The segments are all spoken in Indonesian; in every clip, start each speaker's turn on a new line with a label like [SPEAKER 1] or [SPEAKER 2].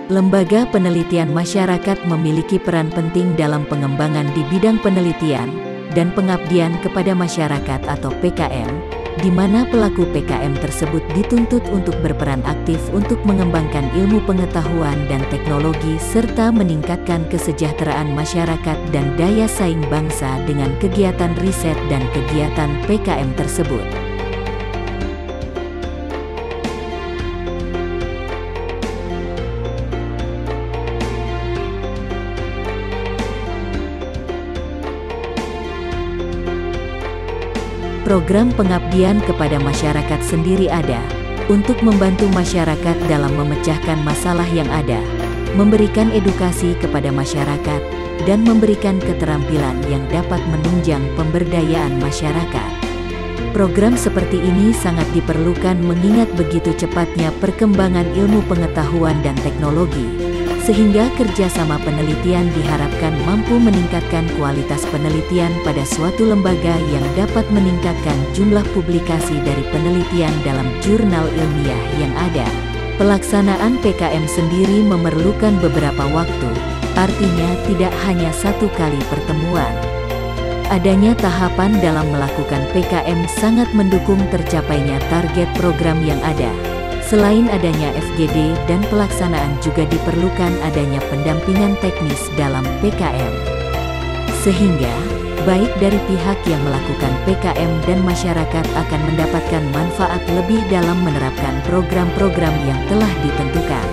[SPEAKER 1] Lembaga penelitian masyarakat memiliki peran penting dalam pengembangan di bidang penelitian dan pengabdian kepada masyarakat atau PKM, di mana pelaku PKM tersebut dituntut untuk berperan aktif untuk mengembangkan ilmu pengetahuan dan teknologi serta meningkatkan kesejahteraan masyarakat dan daya saing bangsa dengan kegiatan riset dan kegiatan PKM tersebut. Program pengabdian kepada masyarakat sendiri ada untuk membantu masyarakat dalam memecahkan masalah yang ada, memberikan edukasi kepada masyarakat, dan memberikan keterampilan yang dapat menunjang pemberdayaan masyarakat. Program seperti ini sangat diperlukan mengingat begitu cepatnya perkembangan ilmu pengetahuan dan teknologi, sehingga kerjasama penelitian diharapkan mampu meningkatkan kualitas penelitian pada suatu lembaga yang dapat meningkatkan jumlah publikasi dari penelitian dalam jurnal ilmiah yang ada. Pelaksanaan PKM sendiri memerlukan beberapa waktu, artinya tidak hanya satu kali pertemuan. Adanya tahapan dalam melakukan PKM sangat mendukung tercapainya target program yang ada. Selain adanya FGD dan pelaksanaan juga diperlukan adanya pendampingan teknis dalam PKM. Sehingga, baik dari pihak yang melakukan PKM dan masyarakat akan mendapatkan manfaat lebih dalam menerapkan program-program yang telah ditentukan.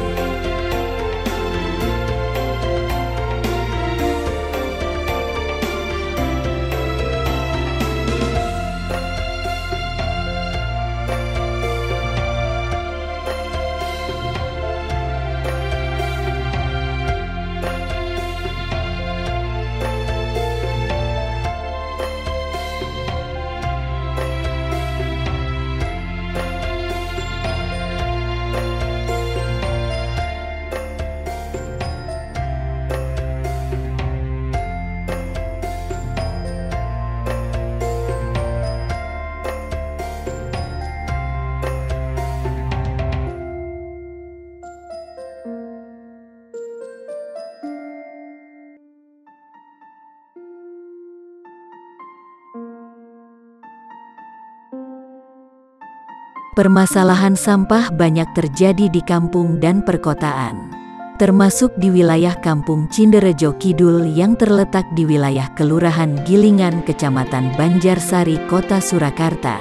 [SPEAKER 1] Permasalahan sampah banyak terjadi di kampung dan perkotaan, termasuk di wilayah Kampung Cinderejo Kidul yang terletak di wilayah Kelurahan Gilingan, Kecamatan Banjarsari, Kota Surakarta.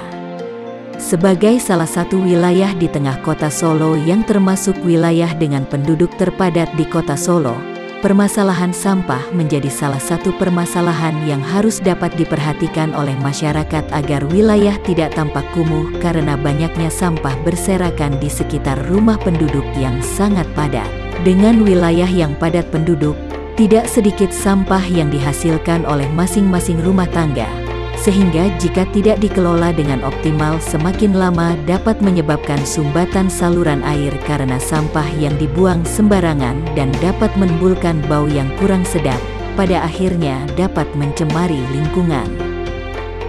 [SPEAKER 1] Sebagai salah satu wilayah di tengah kota Solo yang termasuk wilayah dengan penduduk terpadat di kota Solo, permasalahan sampah menjadi salah satu permasalahan yang harus dapat diperhatikan oleh masyarakat agar wilayah tidak tampak kumuh karena banyaknya sampah berserakan di sekitar rumah penduduk yang sangat padat. Dengan wilayah yang padat penduduk, tidak sedikit sampah yang dihasilkan oleh masing-masing rumah tangga, sehingga jika tidak dikelola dengan optimal semakin lama dapat menyebabkan sumbatan saluran air karena sampah yang dibuang sembarangan dan dapat menimbulkan bau yang kurang sedap, pada akhirnya dapat mencemari lingkungan.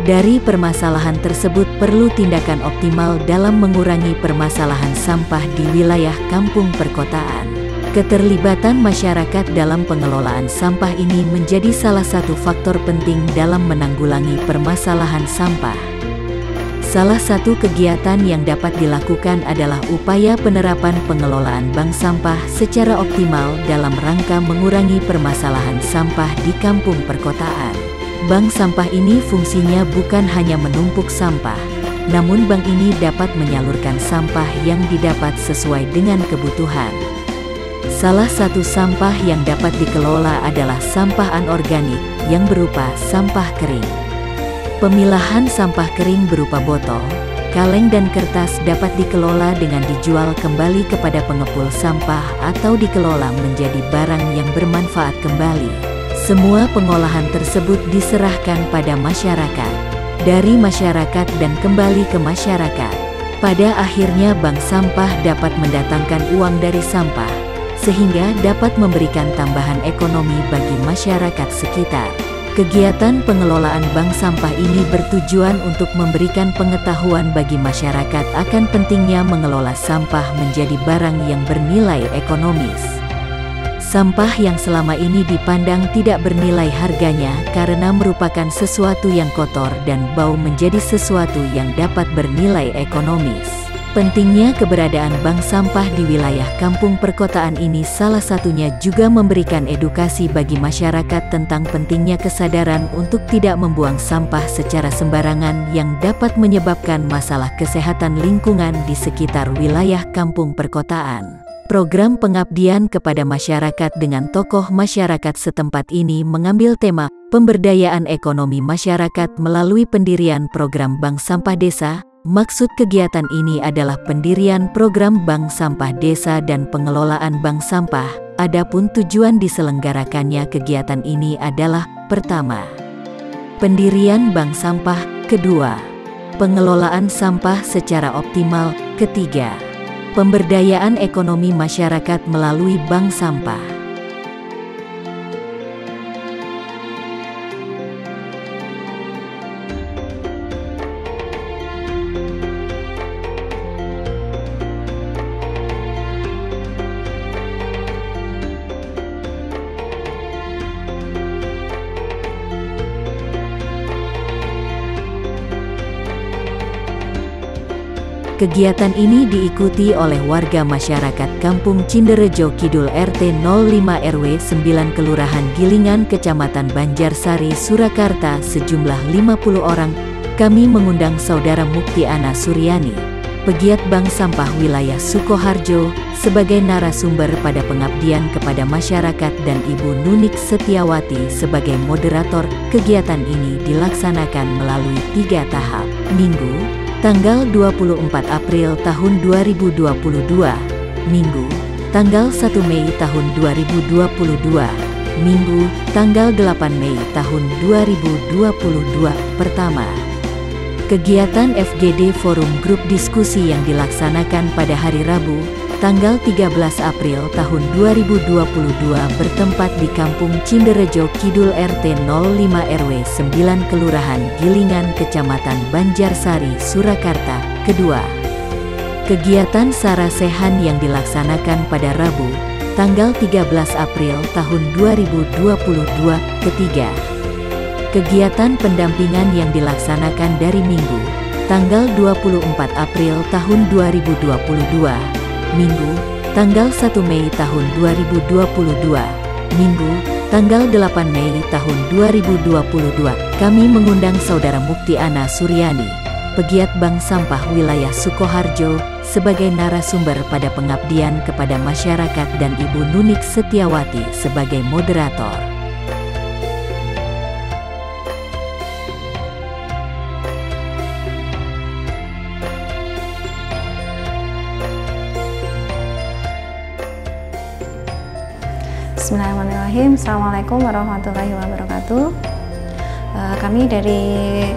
[SPEAKER 1] Dari permasalahan tersebut perlu tindakan optimal dalam mengurangi permasalahan sampah di wilayah kampung perkotaan. Keterlibatan masyarakat dalam pengelolaan sampah ini menjadi salah satu faktor penting dalam menanggulangi permasalahan sampah. Salah satu kegiatan yang dapat dilakukan adalah upaya penerapan pengelolaan bank sampah secara optimal dalam rangka mengurangi permasalahan sampah di kampung perkotaan. Bank sampah ini fungsinya bukan hanya menumpuk sampah, namun bank ini dapat menyalurkan sampah yang didapat sesuai dengan kebutuhan. Salah satu sampah yang dapat dikelola adalah sampah anorganik yang berupa sampah kering. Pemilahan sampah kering berupa botol, kaleng dan kertas dapat dikelola dengan dijual kembali kepada pengepul sampah atau dikelola menjadi barang yang bermanfaat kembali. Semua pengolahan tersebut diserahkan pada masyarakat, dari masyarakat dan kembali ke masyarakat. Pada akhirnya bank sampah dapat mendatangkan uang dari sampah, sehingga dapat memberikan tambahan ekonomi bagi masyarakat sekitar. Kegiatan pengelolaan bank sampah ini bertujuan untuk memberikan pengetahuan bagi masyarakat akan pentingnya mengelola sampah menjadi barang yang bernilai ekonomis. Sampah yang selama ini dipandang tidak bernilai harganya karena merupakan sesuatu yang kotor dan bau menjadi sesuatu yang dapat bernilai ekonomis. Pentingnya keberadaan bank sampah di wilayah kampung perkotaan ini salah satunya juga memberikan edukasi bagi masyarakat tentang pentingnya kesadaran untuk tidak membuang sampah secara sembarangan yang dapat menyebabkan masalah kesehatan lingkungan di sekitar wilayah kampung perkotaan. Program pengabdian kepada masyarakat dengan tokoh masyarakat setempat ini mengambil tema pemberdayaan ekonomi masyarakat melalui pendirian program Bank Sampah Desa. Maksud kegiatan ini adalah pendirian program Bank Sampah Desa dan pengelolaan bank sampah. Adapun tujuan diselenggarakannya kegiatan ini adalah: pertama, pendirian bank sampah; kedua, pengelolaan sampah secara optimal; ketiga, pemberdayaan ekonomi masyarakat melalui bank sampah. Kegiatan ini diikuti oleh warga masyarakat Kampung Cinderejo Kidul RT 05 RW 9 Kelurahan Gilingan Kecamatan Banjarsari Surakarta sejumlah 50 orang. Kami mengundang Saudara Muktiana Suryani, pegiat Bank Sampah Wilayah Sukoharjo, sebagai narasumber pada pengabdian kepada masyarakat dan Ibu Nunik Setiawati sebagai moderator. Kegiatan ini dilaksanakan melalui 3 tahap. Minggu, tanggal 24 April tahun 2022, Minggu, tanggal 1 Mei tahun 2022, Minggu, tanggal 8 Mei tahun 2022. Pertama, kegiatan FGD Forum Grup Diskusi yang dilaksanakan pada hari Rabu, tanggal 13 April tahun 2022 bertempat di Kampung Cinderejo Kidul RT 05 RW 9 Kelurahan Gilingan Kecamatan Banjarsari Surakarta. Kedua, kegiatan Sarasehan yang dilaksanakan pada Rabu, tanggal 13 April tahun 2022. Ketiga, kegiatan pendampingan yang dilaksanakan dari Minggu, tanggal 24 April tahun 2022, Minggu, tanggal 1 Mei tahun 2022, Minggu, tanggal 8 Mei tahun 2022. Kami mengundang Saudara Muktiana Suryani, pegiat Bank Sampah Wilayah Sukoharjo, sebagai narasumber pada pengabdian kepada masyarakat dan Ibu Nunik Setiawati sebagai moderator.
[SPEAKER 2] Bismillahirrahmanirrahim. Assalamualaikum warahmatullahi wabarakatuh. Kami dari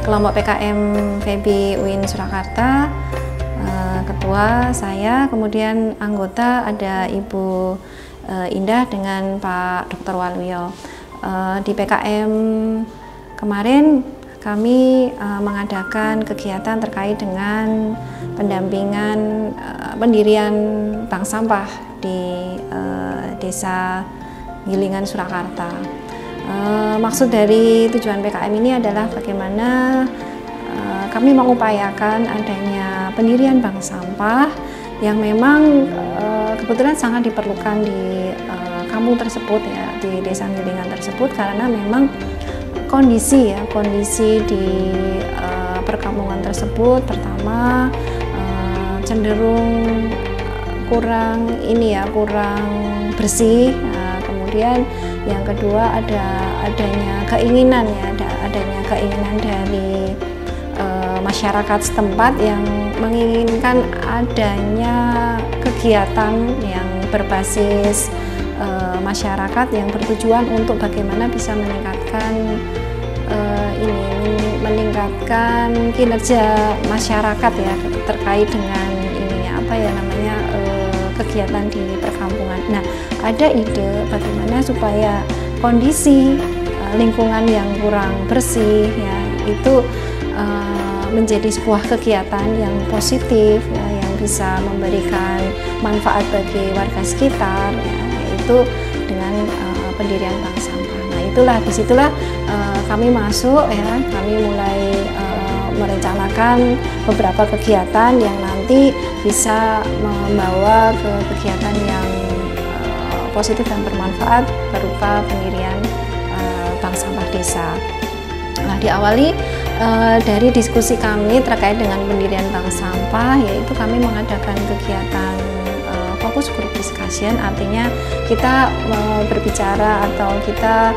[SPEAKER 2] kelompok PKM FEBI UIN Surakarta, ketua saya, kemudian anggota ada Ibu Indah dengan Pak Dr. Waluyo. Di PKM kemarin kami mengadakan kegiatan terkait dengan pendampingan pendirian bank sampah di Desa Gilingan Surakarta. Maksud dari tujuan PKM ini adalah bagaimana kami mengupayakan adanya pendirian bank sampah yang memang kebetulan sangat diperlukan di kampung tersebut, ya, di Desa Gilingan tersebut, karena memang kondisi di perkampungan tersebut pertama cenderung kurang bersih. Kemudian yang kedua adanya keinginan dari masyarakat setempat yang menginginkan adanya kegiatan yang berbasis masyarakat yang bertujuan untuk bagaimana bisa meningkatkan kinerja masyarakat, ya, terkait dengan kegiatan di perkampungan. Nah, ada ide bagaimana supaya kondisi lingkungan yang kurang bersih, ya, itu menjadi sebuah kegiatan yang positif, ya, yang bisa memberikan manfaat bagi warga sekitar, ya, yaitu dengan pendirian bank sampah. Nah, disitulah kami masuk ya, kami mulai merencanakan beberapa kegiatan yang nanti bisa membawa ke kegiatan yang positif dan bermanfaat berupa pendirian bank sampah desa. Nah, diawali dari diskusi kami terkait dengan pendirian bank sampah, yaitu kami mengadakan kegiatan fokus group discussion, artinya kita berbicara atau kita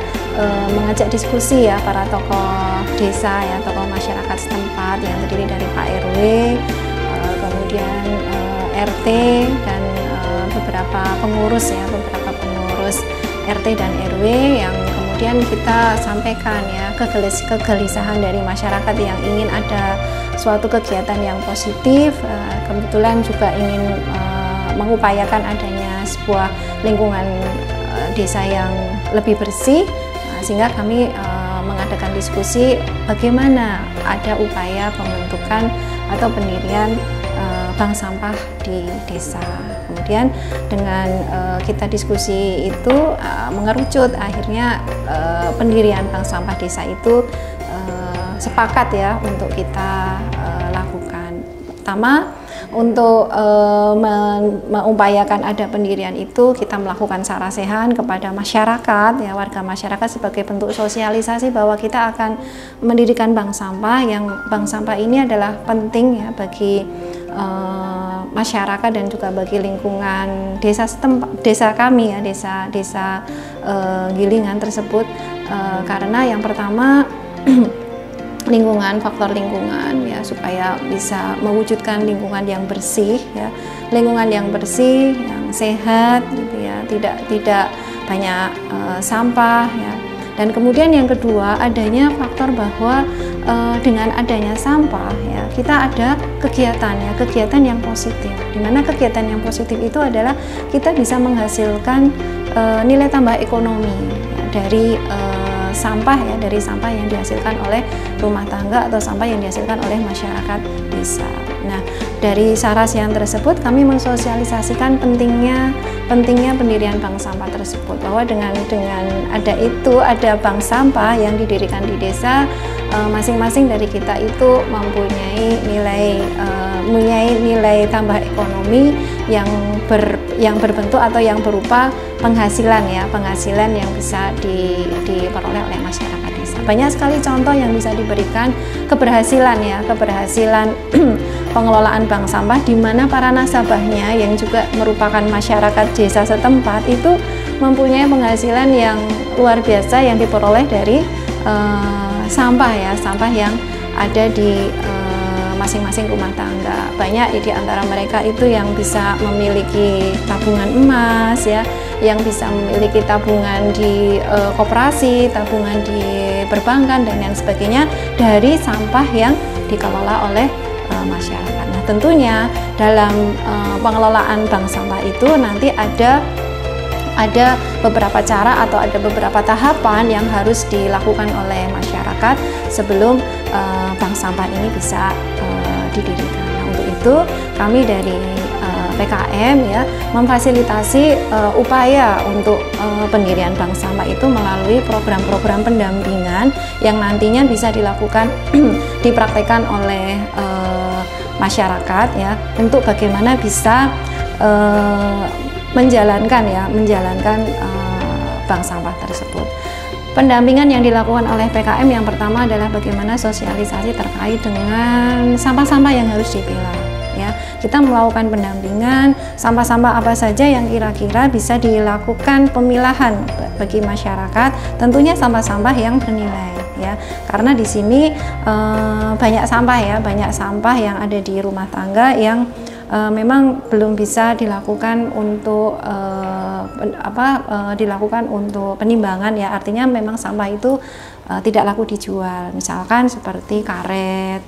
[SPEAKER 2] mengajak diskusi ya para tokoh desa ya, tokoh masyarakat setempat yang terdiri dari Pak RW, kemudian RT dan beberapa pengurus RT dan RW yang kemudian kita sampaikan ya kegelisahan dari masyarakat yang ingin ada suatu kegiatan yang positif, kebetulan juga ingin mengupayakan adanya sebuah lingkungan desa yang lebih bersih, sehingga kami mengadakan diskusi bagaimana ada upaya pembentukan atau pendirian bank sampah di desa. Kemudian dengan kita diskusi itu mengerucut, akhirnya pendirian bank sampah desa itu sepakat ya untuk kita lakukan. Pertama, untuk mengupayakan ada pendirian itu, kita melakukan sarasehan kepada masyarakat ya, warga masyarakat sebagai bentuk sosialisasi bahwa kita akan mendirikan bank sampah, yang bank sampah ini adalah penting ya bagi masyarakat dan juga bagi lingkungan desa setempat, desa kami ya, desa Gilingan tersebut, karena yang pertama faktor lingkungan ya, supaya bisa mewujudkan lingkungan yang bersih ya, lingkungan yang bersih, yang sehat gitu ya, tidak banyak sampah ya. Dan kemudian yang kedua, adanya faktor bahwa dengan adanya sampah ya, kita ada kegiatan yang positif, di mana kegiatan yang positif itu adalah kita bisa menghasilkan nilai tambah ekonomi ya, dari sampah ya, dari sampah yang dihasilkan oleh rumah tangga atau sampah yang dihasilkan oleh masyarakat desa. Nah, dari sarasehan tersebut kami mensosialisasikan pentingnya pendirian bank sampah tersebut, bahwa dengan ada bank sampah yang didirikan di desa, masing-masing dari kita itu mempunyai nilai tambah ekonomi yang berbentuk atau yang berupa penghasilan yang bisa diperoleh oleh masyarakat desa. Banyak sekali contoh yang bisa diberikan keberhasilan pengelolaan bank sampah, di mana para nasabahnya yang juga merupakan masyarakat desa setempat itu mempunyai penghasilan yang luar biasa yang diperoleh dari sampah yang ada di masing-masing rumah tangga. Banyak di antara mereka itu yang bisa memiliki tabungan emas ya, yang bisa memiliki tabungan di koperasi, tabungan di perbankan dan yang sebagainya dari sampah yang dikelola oleh masyarakat. Nah, tentunya dalam pengelolaan bank sampah itu nanti ada beberapa cara atau ada beberapa tahapan yang harus dilakukan oleh masyarakat sebelum bank sampah ini bisa didirikan. Nah, untuk itu kami dari PKM ya memfasilitasi upaya untuk pendirian bank sampah itu melalui program-program pendampingan yang nantinya bisa dilakukan dipraktekkan oleh masyarakat ya, untuk bagaimana bisa menjalankan bank sampah tersebut. Pendampingan yang dilakukan oleh PKM yang pertama adalah bagaimana sosialisasi terkait dengan sampah-sampah yang harus dipilah ya. Kita melakukan pendampingan sampah-sampah apa saja yang kira-kira bisa dilakukan pemilahan bagi masyarakat, tentunya sampah-sampah yang bernilai ya. Karena di sini banyak sampah yang ada di rumah tangga yang memang belum bisa dilakukan untuk dilakukan untuk penimbangan ya, artinya memang sampah itu tidak laku dijual, misalkan seperti karet,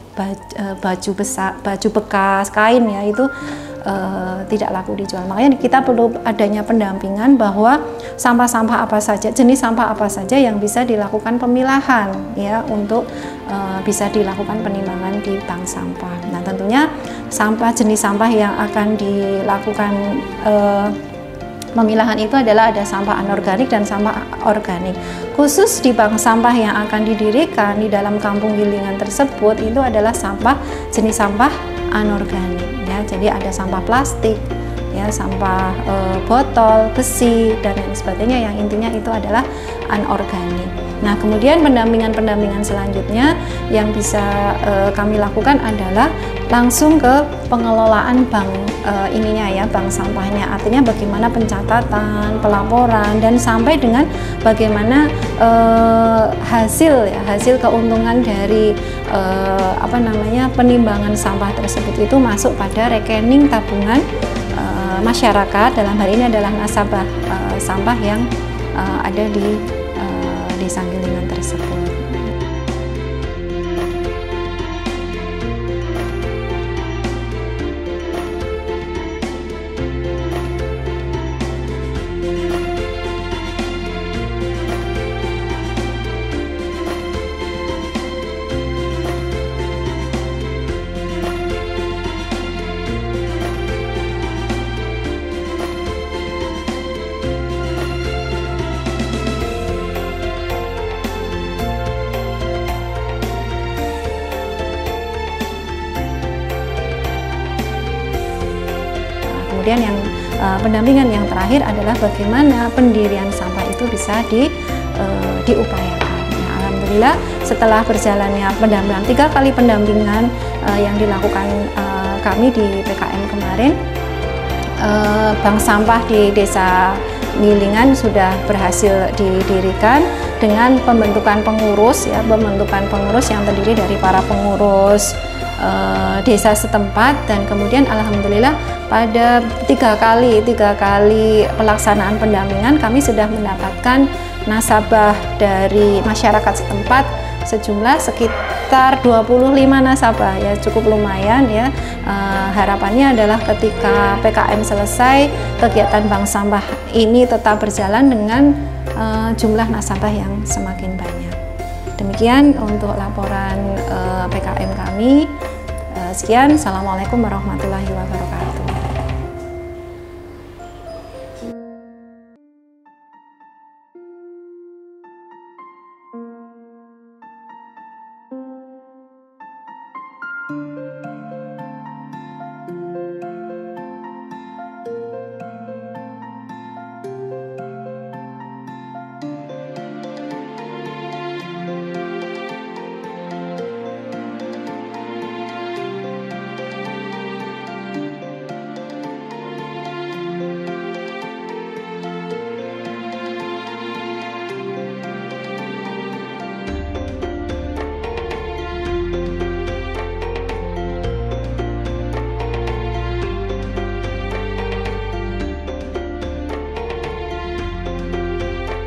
[SPEAKER 2] baju bekas, kain ya, itu tidak laku dijual. Makanya kita perlu adanya pendampingan bahwa sampah-sampah apa saja, jenis sampah apa saja yang bisa dilakukan pemilahan ya, untuk bisa dilakukan penimbangan di bank sampah. Nah, tentunya jenis sampah yang akan dilakukan Pemilahan itu adalah ada sampah anorganik dan sampah organik. Khusus di bank sampah yang akan didirikan di dalam kampung Gilingan tersebut itu adalah sampah jenis sampah anorganik ya. Jadi ada sampah plastik, ya, sampah botol, besi dan lain sebagainya yang intinya itu adalah anorganik. Nah, kemudian pendampingan selanjutnya yang bisa kami lakukan adalah langsung ke pengelolaan bank ininya ya, bank sampahnya. Artinya bagaimana pencatatan, pelaporan dan sampai dengan bagaimana hasil keuntungan dari penimbangan sampah tersebut itu masuk pada rekening tabungan masyarakat. Dalam hal ini adalah nasabah sampah yang ada di desa Gilingan tersebut. Kemudian yang pendampingan yang terakhir adalah bagaimana pendirian sampah itu bisa diupayakan. Nah, alhamdulillah setelah berjalannya pendampingan 3 kali pendampingan yang dilakukan kami di PKM kemarin, bank sampah di desa Gilingan sudah berhasil didirikan dengan pembentukan pengurus ya, pembentukan pengurus yang terdiri dari para pengurus desa setempat, dan kemudian alhamdulillah pada 3 kali pelaksanaan pendampingan kami sudah mendapatkan nasabah dari masyarakat setempat sejumlah sekitar 25 nasabah ya, cukup lumayan ya. Harapannya adalah ketika PKM selesai, kegiatan bank sampah ini tetap berjalan dengan jumlah nasabah yang semakin banyak. Demikian untuk laporan PKM kami. Sekian, Assalamualaikum warahmatullahi wabarakatuh.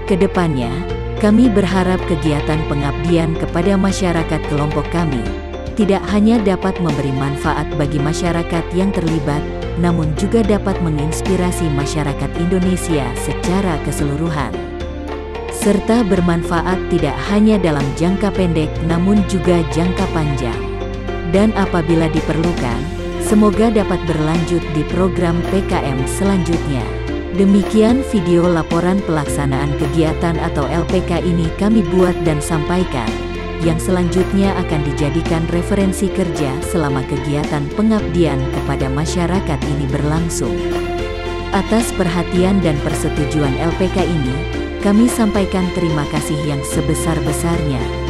[SPEAKER 1] Kedepannya, kami berharap kegiatan pengabdian kepada masyarakat kelompok kami tidak hanya dapat memberi manfaat bagi masyarakat yang terlibat, namun juga dapat menginspirasi masyarakat Indonesia secara keseluruhan, serta bermanfaat tidak hanya dalam jangka pendek namun juga jangka panjang. Dan apabila diperlukan, semoga dapat berlanjut di program PKM selanjutnya. Demikian video laporan pelaksanaan kegiatan atau LPK ini kami buat dan sampaikan, yang selanjutnya akan dijadikan referensi kerja selama kegiatan pengabdian kepada masyarakat ini berlangsung. Atas perhatian dan persetujuan LPK ini, kami sampaikan terima kasih yang sebesar-besarnya.